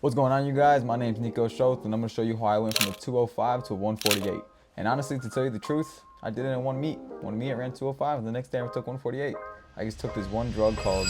What's going on, you guys? My name's Nico Schultz, and I'm going to show you how I went from a 205 to a 148. And honestly, to tell you the truth, I did it in one meet. One meet, I ran 205, and the next day I took 148. I just took this one drug called...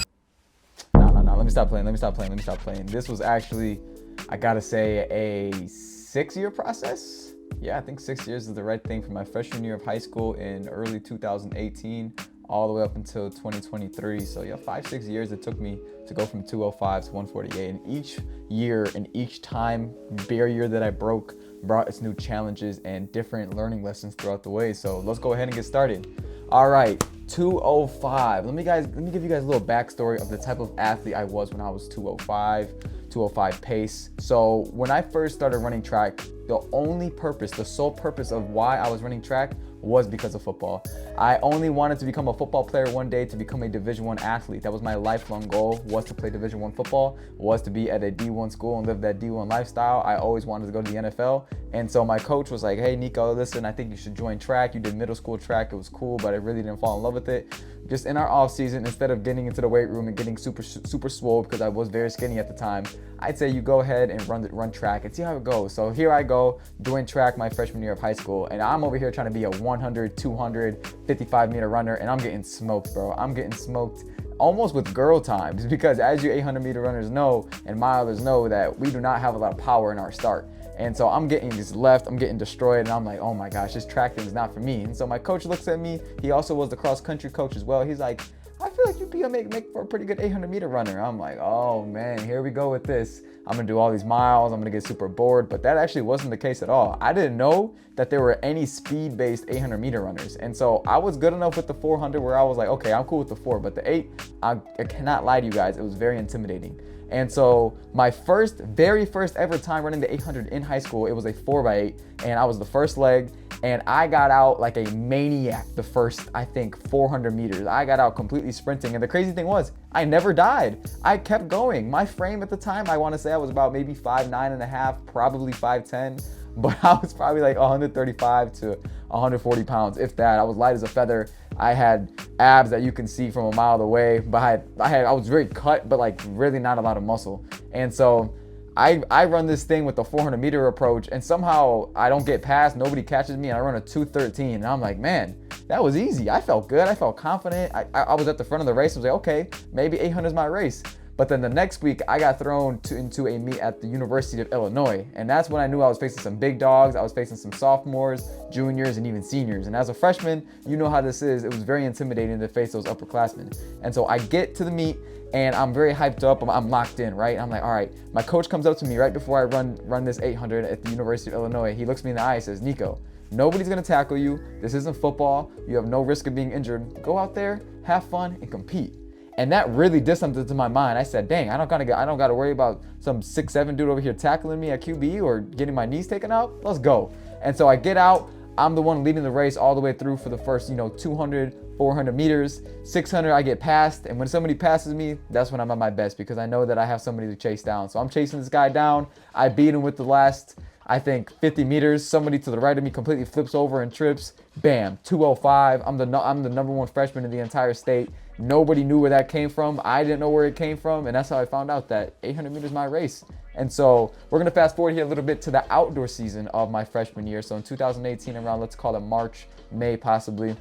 No. Let me stop playing. This was actually, I gotta say, a 6-year process. Yeah, I think 6 years is the right thing from my freshman year of high school in early 2018 all the way up until 2023. So yeah, 5-6 years it took me to go from 205 to 148. And each year and each time barrier that I broke brought its new challenges and different learning lessons throughout the way. So let's go ahead and get started. All right, 205. Let me give you guys a little backstory of the type of athlete I was when I was 205 pace. So when I first started running track, the sole purpose of why I was running track was because of football. I only wanted to become a football player one day, to become a Division I athlete. That was my lifelong goal, was to play Division I football, was to be at a D1 school and live that D1 lifestyle. I always wanted to go to the NFL. And so my coach was like, hey, Nico, listen, I think you should join track. You did middle school track. It was cool, but I really didn't fall in love with it. Just in our off season, instead of getting into the weight room and getting super swole, because I was very skinny at the time, I'd say you go ahead and run track and see how it goes. So here I go doing track my freshman year of high school, and I'm over here trying to be a 100, 200, 55-meter runner, and I'm getting smoked, bro. I'm getting smoked almost with girl times, because as you 800-meter runners know and milers know, that we do not have a lot of power in our start. And so I'm getting just left, I'm getting destroyed, and I'm like, oh my gosh, this track thing is not for me. And so my coach looks at me. He also was the cross country coach as well. He's like, I feel like you'd be make for a pretty good 800-meter runner. I'm like, oh man, here we go with this. I'm gonna do all these miles, I'm gonna get super bored. But that actually wasn't the case at all. I didn't know that there were any speed-based 800-meter runners. And so I was good enough with the 400 where I was like, okay, I'm cool with the 4, but the 8, I cannot lie to you guys, it was very intimidating. And so my very first ever time running the 800 in high school, it was a 4x8, and I was the first leg, and I got out like a maniac the first, I think, 400 meters. I got out completely sprinting, and the crazy thing was, I never died. I kept going. My frame at the time, I want to say I was about maybe 5'9.5", probably 5'10", but I was probably like 135 to 140 pounds, if that. I was light as a feather. I had abs that you can see from a mile away, but I was very cut, but like really not a lot of muscle. And so I run this thing with the 400-meter approach, and somehow I don't get past, nobody catches me, and I run a 2:13, and I'm like, man, that was easy. I felt good, I felt confident. I was at the front of the race. I was like, okay, maybe 800 is my race. But then the next week, I got thrown into a meet at the University of Illinois. And that's when I knew I was facing some big dogs. I was facing some sophomores, juniors, and even seniors. And as a freshman, you know how this is. It was very intimidating to face those upperclassmen. And so I get to the meet, and I'm very hyped up. I'm locked in, right? I'm like, all right. My coach comes up to me right before I run this 800 at the University of Illinois. He looks me in the eye and says, Nico, nobody's gonna tackle you. This isn't football. You have no risk of being injured. Go out there, have fun, and compete. And that really did something to my mind. I said, dang, I don't gotta worry about some 6'7" dude over here tackling me at QB or getting my knees taken out. Let's go. And so I get out. I'm the one leading the race all the way through for the first, 200, 400 meters, 600, I get passed. And when somebody passes me, that's when I'm at my best, because I know that I have somebody to chase down. So I'm chasing this guy down. I beat him with the last, I think, 50 meters. Somebody to the right of me completely flips over and trips. Bam, 205. I'm the number one freshman in the entire state. Nobody knew where that came from. I didn't know where it came from. And that's how I found out that 800 meters is my race. And so we're going to fast forward here a little bit to the outdoor season of my freshman year. So in 2018, around, let's call it March, May possibly.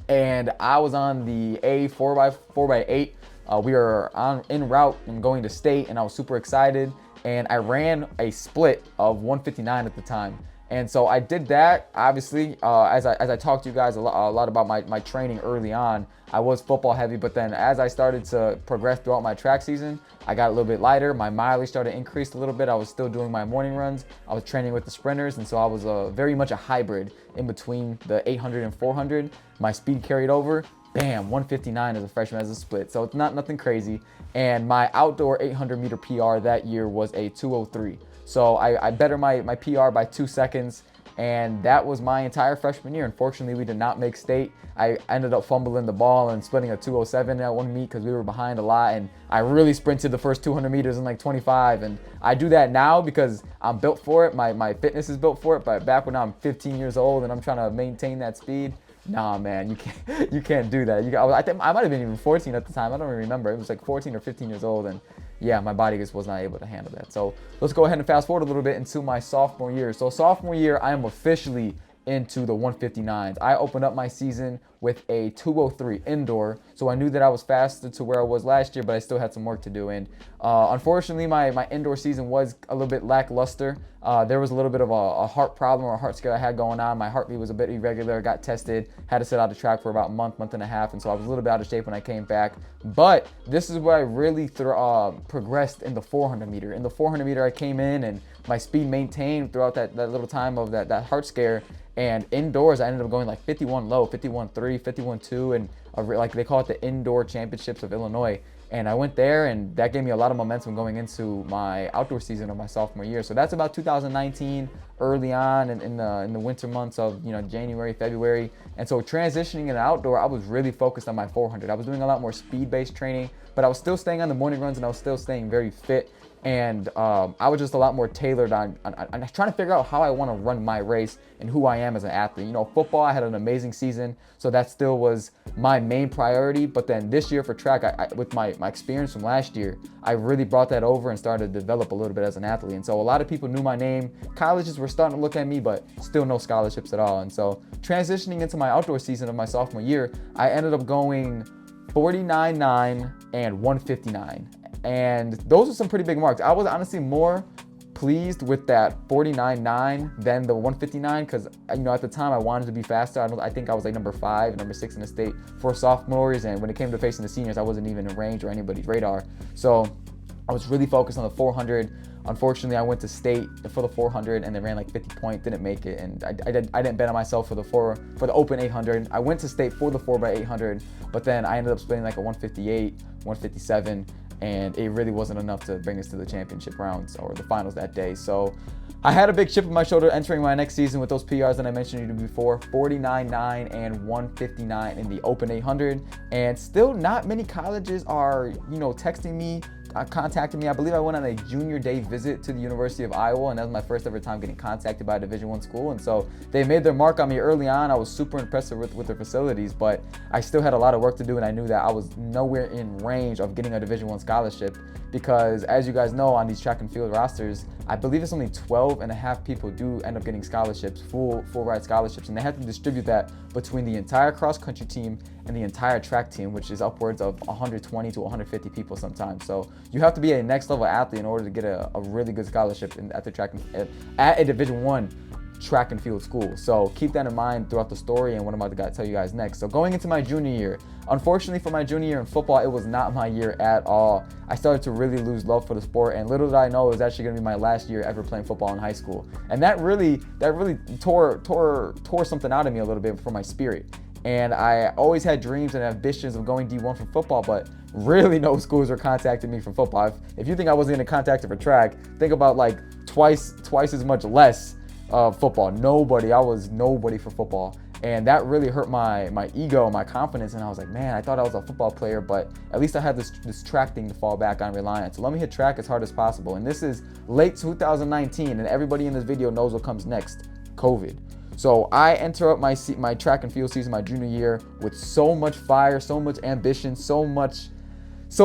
And I was on the A 4x8. We were en route and going to state, and I was super excited. And I ran a split of 159 at the time. And so I did that, obviously, as I talked to you guys a lot about my training early on. I was football heavy, but then as I started to progress throughout my track season, I got a little bit lighter. My mileage started to increase a little bit. I was still doing my morning runs. I was training with the sprinters, and so I was very much a hybrid in between the 800 and 400. My speed carried over. Bam, 159 as a freshman as a split. So it's nothing crazy. And my outdoor 800-meter PR that year was a 203. So I bettered my PR by 2 seconds, and that was my entire freshman year. Unfortunately, we did not make state. I ended up fumbling the ball and splitting a 207 at one meet because we were behind a lot, and I really sprinted the first 200 meters in like 25. And I do that now because I'm built for it. My fitness is built for it. But back when I'm 15 years old and I'm trying to maintain that speed, nah, man, you can't do that. I think I might have been even 14 at the time. I don't even remember. It was like 14 or 15 years old, and yeah, my body just was not able to handle that. So let's go ahead and fast forward a little bit into my sophomore year. So sophomore year, I am officially into the 159s. I opened up my season with a 203 indoor, so I knew that I was faster to where I was last year, but I still had some work to do. And unfortunately, my indoor season was a little bit lackluster. There was a little bit of a heart problem or a heart scare I had going on. My heartbeat was a bit irregular. I got tested, had to sit out the track for about a month and a half, and so I was a little bit out of shape when I came back. But this is where I really progressed in the 400 meter. In the 400 meter, I came in and my speed maintained throughout that little time of that heart scare. And indoors, I ended up going like 51 low, 51.3, 51.2, and like they call it the Indoor Championships of Illinois. And I went there, and that gave me a lot of momentum going into my outdoor season of my sophomore year. So that's about 2019, early on in the winter months of January, February. And so transitioning into outdoor, I was really focused on my 400. I was doing a lot more speed-based training, but I was still staying on the morning runs, and I was still staying very fit. And I was just a lot more tailored on trying to figure out how I want to run my race and who I am as an athlete. Football, I had an amazing season, so that still was my main priority. But then this year for track, with my experience from last year, I really brought that over and started to develop a little bit as an athlete. And so a lot of people knew my name. Colleges were starting to look at me, but still no scholarships at all. And so transitioning into my outdoor season of my sophomore year, I ended up going 49.9 and 159. And those are some pretty big marks. I was honestly more pleased with that 49.9 than the 159 because, at the time I wanted to be faster. I think I was like number 5, number 6 in the state for sophomores. And when it came to facing the seniors, I wasn't even in range or anybody's radar. So I was really focused on the 400. Unfortunately, I went to state for the 400 and they ran like 50 point, didn't make it. And I didn't bet on myself for the open 800. I went to state for the 4x800, but then I ended up splitting like a 158, 157. And it really wasn't enough to bring us to the championship rounds or the finals that day. So I had a big chip on my shoulder entering my next season with those PRs that I mentioned to you before, 49.9 and 159 in the open 800. And still not many colleges are, texting me, contacted me. I believe I went on a junior day visit to the University of Iowa, and that was my first ever time getting contacted by a Division I school. And so they made their mark on me early on. I was super impressed with their facilities, but I still had a lot of work to do, and I knew that I was nowhere in range of getting a Division I scholarship because, as you guys know, on these track and field rosters, I believe it's only 12 and a half people do end up getting scholarships, full ride scholarships, and they have to distribute that between the entire cross country team and the entire track team, which is upwards of 120 to 150 people sometimes. So you have to be a next level athlete in order to get a really good scholarship at a Division I track and field school. So keep that in mind throughout the story and what I'm about to tell you guys next. So going into my junior year, unfortunately for my junior year in football, it was not my year at all. I started to really lose love for the sport, and little did I know it was actually going to be my last year ever playing football in high school. And that really tore something out of me a little bit for my spirit. And I always had dreams and ambitions of going D1 for football, but really no schools were contacting me for football. If you think I wasn't getting contacted for track, think about like twice as much less football. I was nobody for football. And that really hurt my ego, my confidence. And I was like, man, I thought I was a football player, but at least I had this track thing to fall back on, rely on. So let me hit track as hard as possible. And this is late 2019, and everybody in this video knows what comes next: COVID. So I enter up my track and field season, my junior year, with so much fire, so much ambition, so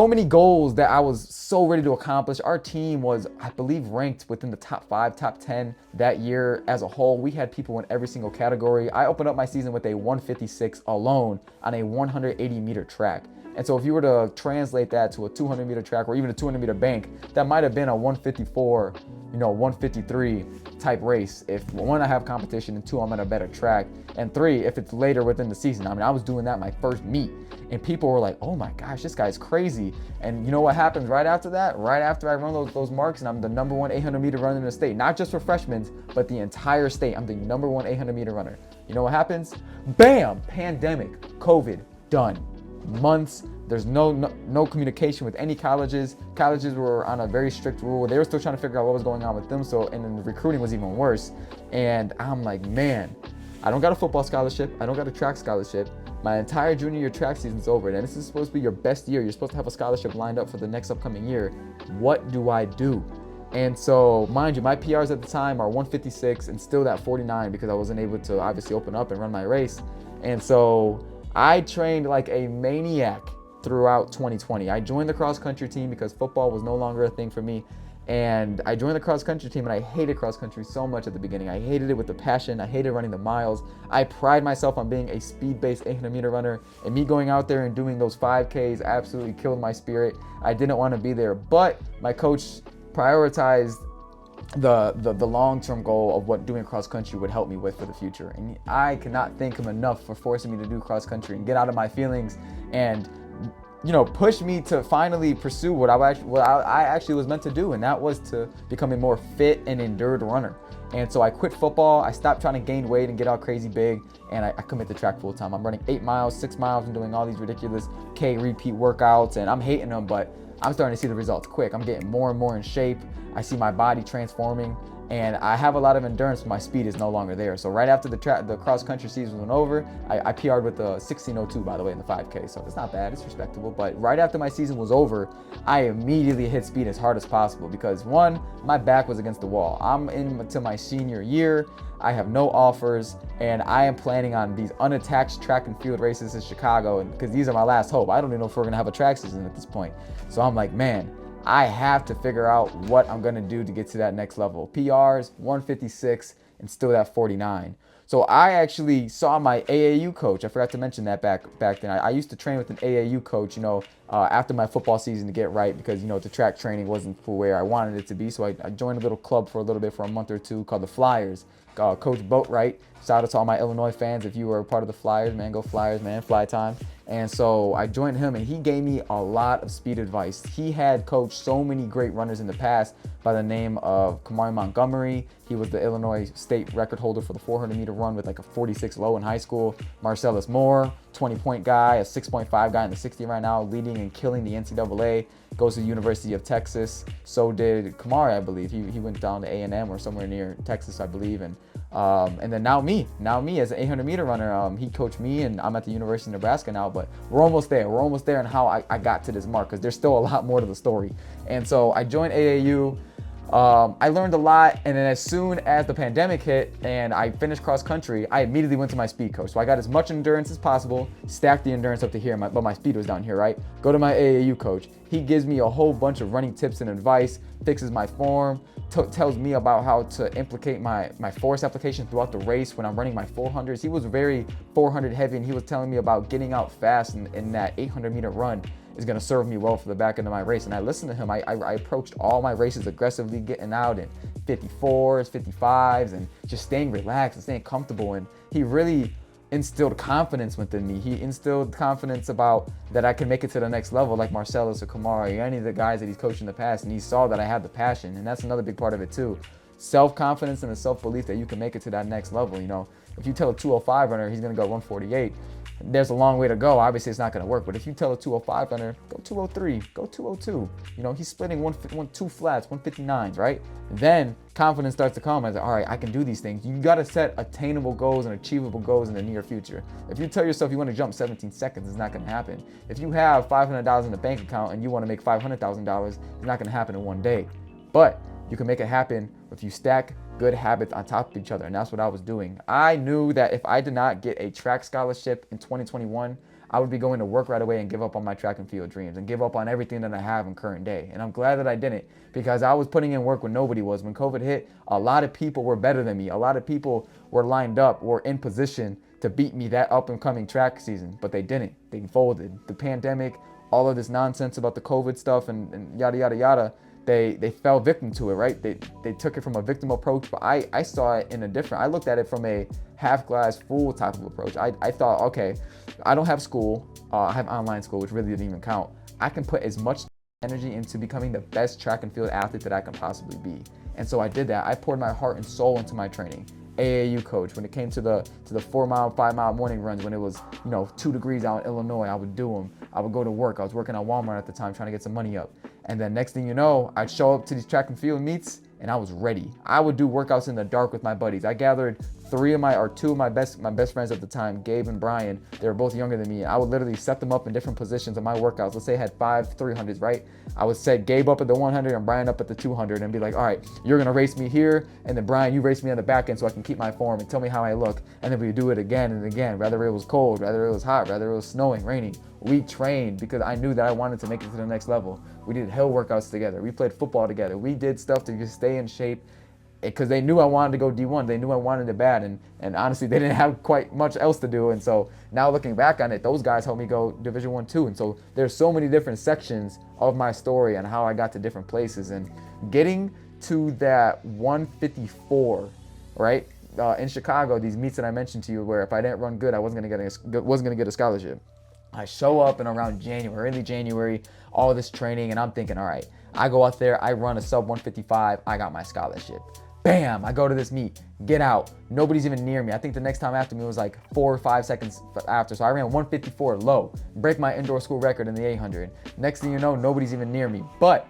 many goals that I was so ready to accomplish. Our team was, I believe, ranked within the top 5, top 10 that year as a whole. We had people in every single category. I opened up my season with a 156 alone on a 180 meter track. And so if you were to translate that to a 200 meter track or even a 200 meter bank, that might have been a 154, 153 type race. If 1, I have competition, and 2, I'm at a better track, and 3, if it's later within the season. I mean, I was doing that my first meet, and people were like, oh my gosh, this guy's crazy. And you know what happens right after that? Right after I run those marks, and I'm the number 1 800 meter runner in the state, not just for freshmen, but the entire state. I'm the number 1 800 meter runner. You know what happens? Bam! Pandemic, COVID, done. Months, there's no communication with any colleges. Colleges were on a very strict rule. They were still trying to figure out what was going on with them. And then the recruiting was even worse. And I'm like, man, I don't got a football scholarship. I don't got a track scholarship. My entire junior year track season's over. And this is supposed to be your best year. You're supposed to have a scholarship lined up for the next upcoming year. What do I do? And so, mind you, my PRs at the time are 156 and still that 49 because I wasn't able to obviously open up and run my race. And so I trained like a maniac throughout 2020. I joined the cross country team because football was no longer a thing for me. And I joined the cross country team, and I hated cross country so much at the beginning. I hated it with a passion. I hated running the miles. I pride myself on being a speed-based 800-meter runner, and me going out there and doing those 5Ks absolutely killed my spirit. I didn't want to be there, but my coach prioritized the long-term goal of what doing cross country would help me with for the future. And I cannot thank him enough for forcing me to do cross country and get out of my feelings and push me to finally pursue what I actually was meant to do, and that was to become a more fit and endured runner. And so I quit football. I stopped trying to gain weight and get all crazy big, and I commit to track full time. I'm running 8 miles, 6 miles, and doing all these ridiculous K repeat workouts, and I'm hating them, but I'm starting to see the results quick. I'm getting more and more in shape. I see my body transforming, and I have a lot of endurance, but my speed is no longer there. So right after the cross country season went over, I PR'd with a 16:02, by the way, in the 5K. So it's not bad, it's respectable. But right after my season was over, I immediately hit speed as hard as possible because one, my back was against the wall. I'm into my senior year. I have no offers, and I am planning on these unattached track and field races in Chicago, and because these are my last hope. I don't even know if we're gonna have a track season at this point. So I'm like, man, I have to figure out what I'm gonna do to get to that next level. PRs, 156, and still that 49. So I actually saw my AAU coach. I forgot to mention that back then. I used to train with an AAU coach, after my football season to get right because, the track training wasn't for where I wanted it to be. So I joined a little club for a little bit for a month or two called the Flyers. Coach Boatwright. Shout out to all my Illinois fans. If you were a part of the Flyers, man, go Flyers, man, fly time. And so I joined him, and he gave me a lot of speed advice. He had coached so many great runners in the past by the name of Kamari Montgomery. He was the Illinois state record holder for the 400-meter run with like a 46 low in high school. Marcellus Moore, 20-point guy, a 6.5 guy in the 60 right now, leading and killing the NCAA. Goes to the University of Texas. So did Kamari, I believe. He went down to A&M or somewhere near Texas, I believe. And then now me as an 800-meter runner. He coached me, and I'm at the University of Nebraska now. But we're almost there. We're almost there in how I got to this mark because there's still a lot more to the story. And so I joined AAU. I learned a lot, and then as soon as the pandemic hit and I finished cross country, I immediately went to my speed coach. So I got as much endurance as possible, stacked the endurance up to here, but my speed was down here, right? Go to my AAU coach. He gives me a whole bunch of running tips and advice, fixes my form, tells me about how to implicate my force application throughout the race when I'm running my 400s. He was very 400 heavy, and he was telling me about getting out fast in that 800-meter run is going to serve me well for the back end of my race. And I listened to him. I approached all my races aggressively, getting out in 54s, 55s, and just staying relaxed and staying comfortable. And he really instilled confidence within me. He instilled confidence about that I can make it to the next level, like Marcellus or Kamari or any of the guys that he's coached in the past. And he saw that I had the passion, and that's another big part of it too. Self-confidence and the self-belief that you can make it to that next level. If you tell a 205 runner he's going to go 148, there's a long way to go. Obviously, it's not going to work. But if you tell a 205 runner, go 203, go 202, he's splitting two flats, 159s, right? Then confidence starts to come. I say, all right, I can do these things. You got to set attainable goals and achievable goals in the near future. If you tell yourself you want to jump 17 seconds, it's not going to happen. If you have $500 in the bank account and you want to make $500,000, it's not going to happen in one day. But you can make it happen if you stack good habits on top of each other, and that's what I was doing. I knew that if I did not get a track scholarship in 2021, I would be going to work right away and give up on my track and field dreams and give up on everything that I have in current day. And I'm glad that I didn't, because I was putting in work when nobody was. When COVID hit, a lot of people were better than me. A lot of people were lined up, were in position to beat me that up and coming track season, but they didn't. They folded. The pandemic, all of this nonsense about the COVID stuff and yada, yada, yada, they fell victim to it, right? They took it from a victim approach, but I saw it in a different, I looked at it from a half glass full type of approach. I thought, okay, I don't have school, I have online school, which really didn't even count. I can put as much energy into becoming the best track and field athlete that I can possibly be. And so I did that. I poured my heart and soul into my training. AAU coach, when it came to the 4 mile, 5 mile morning runs, when it was 2 degrees out in Illinois, I would do them. I would go to work. I was working at Walmart at the time trying to get some money up. And then next thing you know, I'd show up to these track and field meets and I was ready. I would do workouts in the dark with my buddies. I gathered two of my best friends at the time, Gabe and Brian, they were both younger than me. I would literally set them up in different positions of my workouts. Let's say I had 5 300s, right? I would set Gabe up at the 100 and Brian up at the 200 and be like, all right, you're gonna race me here, and then Brian, you race me on the back end so I can keep my form and tell me how I look. And then we do it again and again, whether it was cold, whether it was hot, whether it was snowing, raining. We trained because I knew that I wanted to make it to the next level. We did hill workouts together. We played football together. We did stuff to just stay in shape, because they knew I wanted to go D1. They knew I wanted it bad, and honestly, they didn't have quite much else to do. And so now looking back on it, those guys helped me go Division I, II. And so there's so many different sections of my story and how I got to different places. And getting to that 154, right, in Chicago, these meets that I mentioned to you, where if I didn't run good, I wasn't gonna get a scholarship. I show up in around January, early January, all this training, and I'm thinking, all right, I go out there, I run a sub 155, I got my scholarship. Bam, I go to this meet, get out, nobody's even near me. I think the next time after me was like 4 or 5 seconds after. So I ran 154 low, break my indoor school record in the 800. Next thing you know, nobody's even near me. But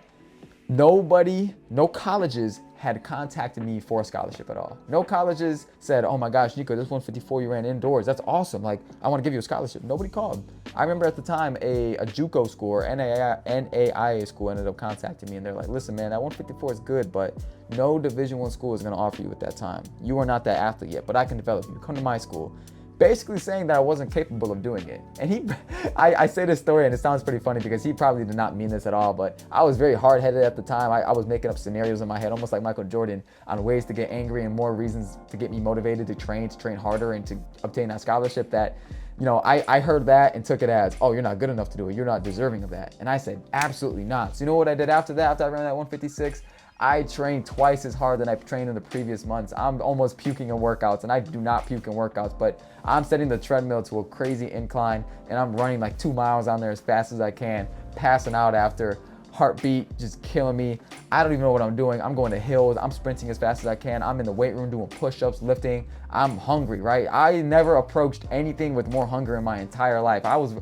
no colleges had contacted me for a scholarship at all. No colleges said, oh my gosh, Nico, this 154 you ran indoors, that's awesome. Like, I want to give you a scholarship. Nobody called. I remember at the time a JUCO school or NAIA school ended up contacting me, and they're like, listen, man, that 154 is good, but no Division I school is going to offer you at that time. You are not that athlete yet, but I can develop you. Come to my school. Basically saying that I wasn't capable of doing it. And I say this story and it sounds pretty funny because he probably did not mean this at all, but I was very hard-headed at the time. I was making up scenarios in my head, almost like Michael Jordan, on ways to get angry and more reasons to get me motivated to train harder and to obtain that scholarship that, you know, I heard that and took it as, oh, you're not good enough to do it. You're not deserving of that. And I said, absolutely not. So you know what I did after that, after I ran that 156? I trained twice as hard than I trained in the previous months. I'm almost puking in workouts, and I do not puke in workouts, but I'm setting the treadmill to a crazy incline, and I'm running like 2 miles on there as fast as I can, passing out after, heartbeat just killing me. I don't even know what I'm doing. I'm going to hills. I'm sprinting as fast as I can. I'm in the weight room doing push-ups, lifting. I'm hungry, right? I never approached anything with more hunger in my entire life. I was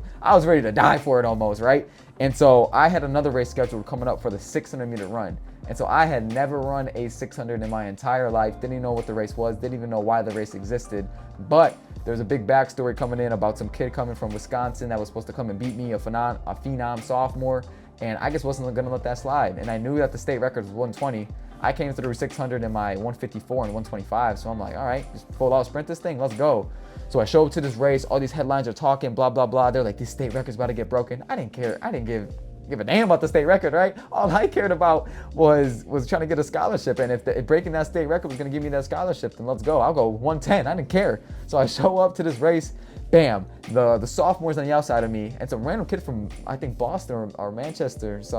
ready to die for it almost, right? And so I had another race scheduled coming up for the 600-meter run. And so I had never run a 600 in my entire life, didn't even know what the race was, didn't even know why the race existed. But there's a big backstory coming in about some kid coming from Wisconsin that was supposed to come and beat me, a phenom sophomore, and I just wasn't gonna let that slide. And I knew that the state record was 120. I came through 600 in my 154 and 125, so I'm like, all right, just full out sprint this thing, let's go. So I show up to this race, all these headlines are talking, blah, blah, blah. They're like, this state record's about to get broken. I didn't care. I didn't give a damn about the state record, right? All I cared about was trying to get a scholarship. And if breaking that state record was gonna give me that scholarship, then let's go. I'll go 110, I didn't care. So I show up to this race, bam, the sophomores on the outside of me, and some random kid from, I think, Boston or Manchester is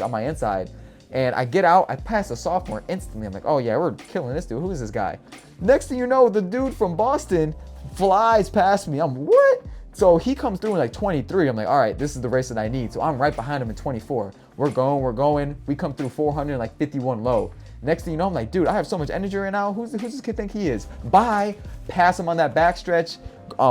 on my inside. And I get out, I pass a sophomore instantly. I'm like, oh yeah, we're killing this dude. Who is this guy? Next thing you know, the dude from Boston flies past me. I'm, what? So he comes through in like 23. I'm like, all right, this is the race that I need. So I'm right behind him in 24. We're going. We come through 400, like 51 low. Next thing you know, I'm like, dude, I have so much energy right now. Who's this kid think he is? Bye. Pass him on that backstretch.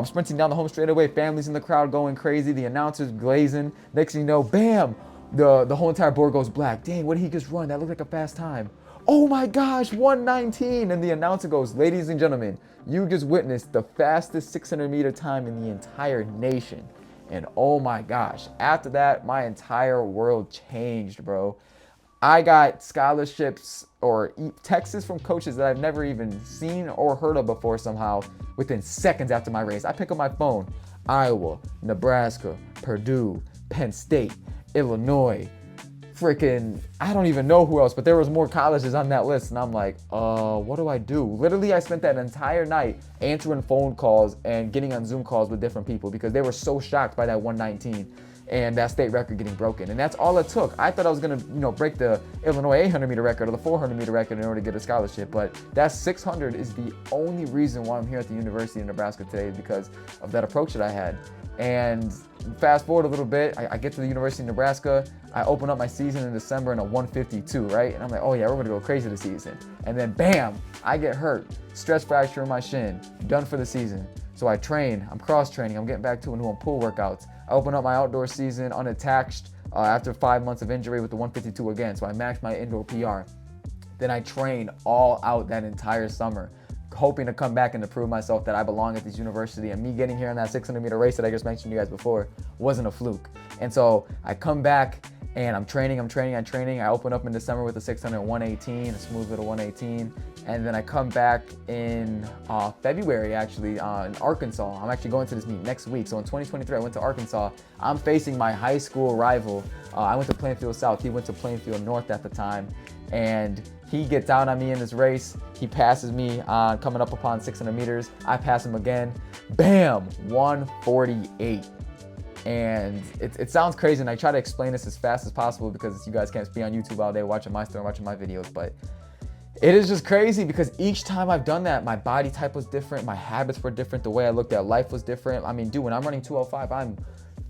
Sprinting down the home straightaway. Families in the crowd going crazy. The announcers glazing. Next thing you know, bam, the whole entire board goes black. Dang, what did he just run? That looked like a fast time. Oh my gosh, 119. And the announcer goes, ladies and gentlemen, you just witnessed the fastest 600-meter time in the entire nation. And oh my gosh, after that, my entire world changed, bro. I got scholarships or texts from coaches that I've never even seen or heard of before somehow within seconds after my race. I pick up my phone, Iowa, Nebraska, Purdue, Penn State, Illinois, freaking, I don't even know who else, but there was more colleges on that list. And I'm like, what do I do? Literally, I spent that entire night answering phone calls and getting on Zoom calls with different people because they were so shocked by that 119 and that state record getting broken. And that's all it took. I thought I was gonna, break the Illinois 800-meter record or the 400-meter record in order to get a scholarship, but that 600 is the only reason why I'm here at the University of Nebraska today, because of that approach that I had. And fast forward a little bit, I get to the University of Nebraska, I open up my season in December in a 152, right? And I'm like, oh yeah, we're gonna go crazy this season. And then bam, I get hurt, stress fracture in my shin, done for the season. So I train, I'm cross training, I'm getting back to and doing pool workouts. I open up my outdoor season unattached after 5 months of injury with the 152 again. So I maxed my indoor PR. Then I train all out that entire summer. hoping to come back and to prove myself that I belong at this university. And me getting here in that 600-meter race that I just mentioned to you guys before wasn't a fluke. And so I come back and I'm training. I open up in December with a 600 118, a smooth little 118. And then I come back in February, actually, in Arkansas. I'm actually going to this meet next week. So in 2023, I went to Arkansas. I'm facing my high school rival. I went to Plainfield South. He went to Plainfield North at the time. And he gets out on me in this race. He passes me coming up upon 600 meters. I pass him again. Bam! 148. And it sounds crazy, and I try to explain this as fast as possible because you guys can't be on YouTube all day watching my story, watching my videos, but it is just crazy because each time I've done that, my body type was different, my habits were different, the way I looked at life was different. I mean, dude, when I'm running 205, I'm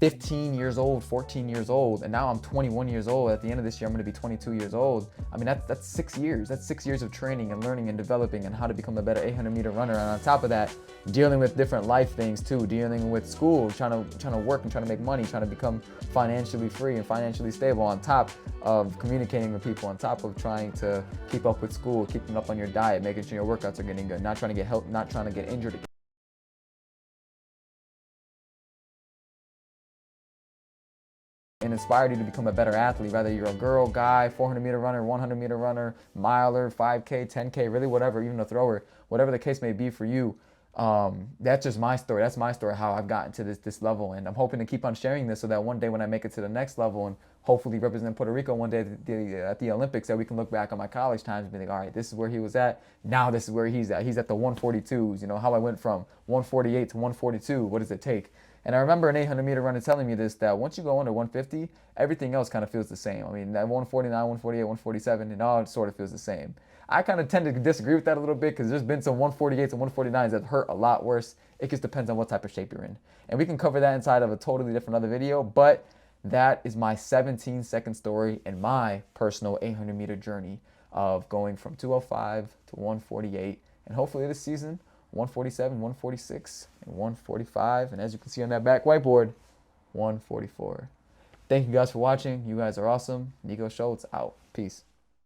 15 years old, 14 years old, and now I'm 21 years old. At the end of this year, I'm going to be 22 years old. I mean, that's 6 years. That's 6 years of training and learning and developing and how to become a better 800-meter runner. And on top of that, dealing with different life things too, dealing with school, trying to work and trying to make money, trying to become financially free and financially stable, on top of communicating with people, on top of trying to keep up with school, keeping up on your diet, making sure your workouts are getting good, not trying to get help, not trying to get injured. And inspired you to become a better athlete, whether you're a girl, guy, 400-meter runner, 100-meter runner, miler, 5K, 10K, really whatever, even a thrower, whatever the case may be for you. That's just my story. That's my story, how I've gotten to this level. And I'm hoping to keep on sharing this so that one day when I make it to the next level and hopefully represent Puerto Rico one day at the Olympics, that we can look back on my college times and be like, all right, this is where he was at. Now this is where he's at. He's at the 142s, you know, how I went from 148 to 142. What does it take? And I remember an 800-meter runner telling me this, that once you go under 150, everything else kind of feels the same. I mean, that 149, 148, 147, it all sort of feels the same. I kind of tend to disagree with that a little bit because there's been some 148s and 149s that hurt a lot worse. It just depends on what type of shape you're in. And we can cover that inside of a totally different other video, but that is my 17-second story in my personal 800-meter journey of going from 205 to 148. And hopefully this season, 147, 146, and 145. And as you can see on that back whiteboard, 144. Thank you guys for watching. You guys are awesome. Nico Schultz out. Peace.